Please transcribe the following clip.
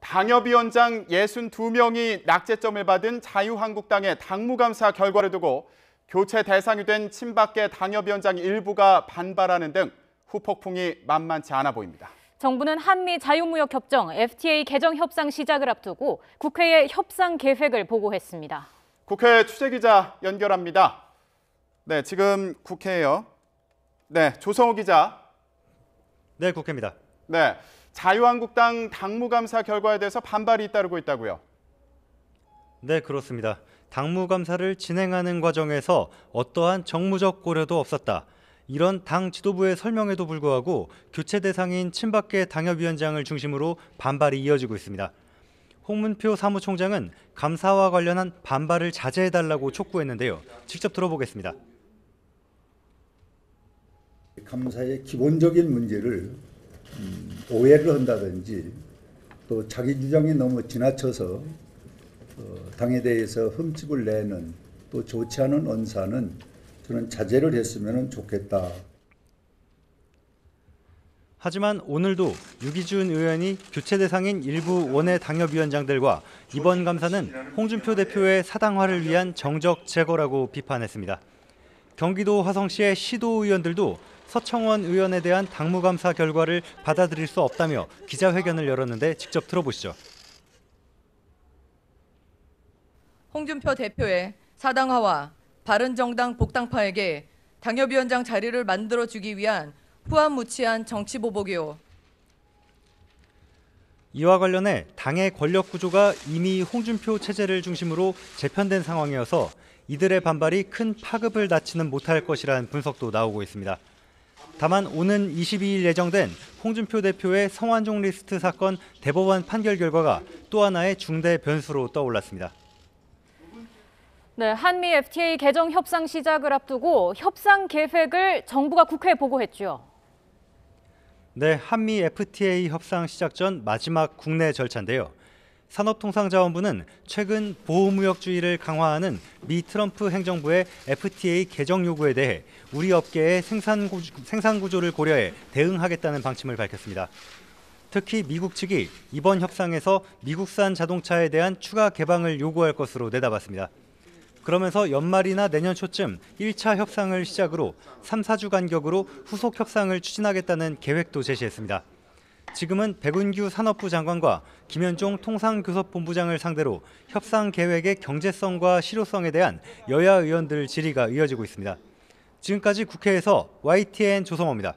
당협위원장 62명이 낙제점을 받은 자유한국당의 당무감사 결과를 두고 교체 대상이 된 친박계 당협위원장 일부가 반발하는 등 후폭풍이 만만치 않아 보입니다. 정부는 한미 자유무역협정 FTA 개정 협상 시작을 앞두고 국회에 협상 계획을 보고했습니다. 국회 취재기자 연결합니다. 네, 지금 국회에요. 네, 조성호 기자. 네, 국회입니다. 네, 자유한국당 당무감사 결과에 대해서 반발이 잇따르고 있다고요? 네, 그렇습니다. 당무감사를 진행하는 과정에서 어떠한 정무적 고려도 없었다. 이런 당 지도부의 설명에도 불구하고 교체 대상인 친박계 당협위원장을 중심으로 반발이 이어지고 있습니다. 홍문표 사무총장은 감사와 관련한 반발을 자제해달라고 촉구했는데요. 직접 들어보겠습니다. 감사의 기본적인 문제를 오해를 한다든지 또 자기 주장이 너무 지나쳐서 당에 대해서 흠집을 내는 또 좋지 않은 언사는 저는 자제를 했으면 좋겠다. 하지만 오늘도 유기준 의원이 교체 대상인 일부 원외 당협위원장들과 이번 감사는 홍준표 대표의 사당화를 위한 정적 제거라고 비판했습니다. 경기도 화성시의 시도 의원들도 서청원 의원에 대한 당무감사 결과를 받아들일 수 없다며 기자회견을 열었는데 직접 들어보시죠. 홍준표 대표의 사당화와 바른정당 복당파에게 당협위원장 자리를 만들어주기 위한 후안무치한 정치보복이요. 이와 관련해 당의 권력 구조가 이미 홍준표 체제를 중심으로 재편된 상황이어서 이들의 반발이 큰 파급을 낳지는 못할 것이라는 분석도 나오고 있습니다. 다만 오는 22일 예정된 홍준표 대표의 성완종 리스트 사건 대법원 판결 결과가 또 하나의 중대 변수로 떠올랐습니다. 네, 한미 FTA 개정 협상 시작을 앞두고 협상 계획을 정부가 국회에 보고했죠. 네, 한미 FTA 협상 시작 전 마지막 국내 절차인데요. 산업통상자원부는 최근 보호무역주의를 강화하는 미 트럼프 행정부의 FTA 개정 요구에 대해 우리 업계의 생산 구조를 고려해 대응하겠다는 방침을 밝혔습니다. 특히 미국 측이 이번 협상에서 미국산 자동차에 대한 추가 개방을 요구할 것으로 내다봤습니다. 그러면서 연말이나 내년 초쯤 1차 협상을 시작으로 3, 4주 간격으로 후속 협상을 추진하겠다는 계획도 제시했습니다. 지금은 백운규 산업부 장관과 김현종 통상교섭본부장을 상대로 협상 계획의 경제성과 실효성에 대한 여야 의원들 질의가 이어지고 있습니다. 지금까지 국회에서 YTN 조성호입니다.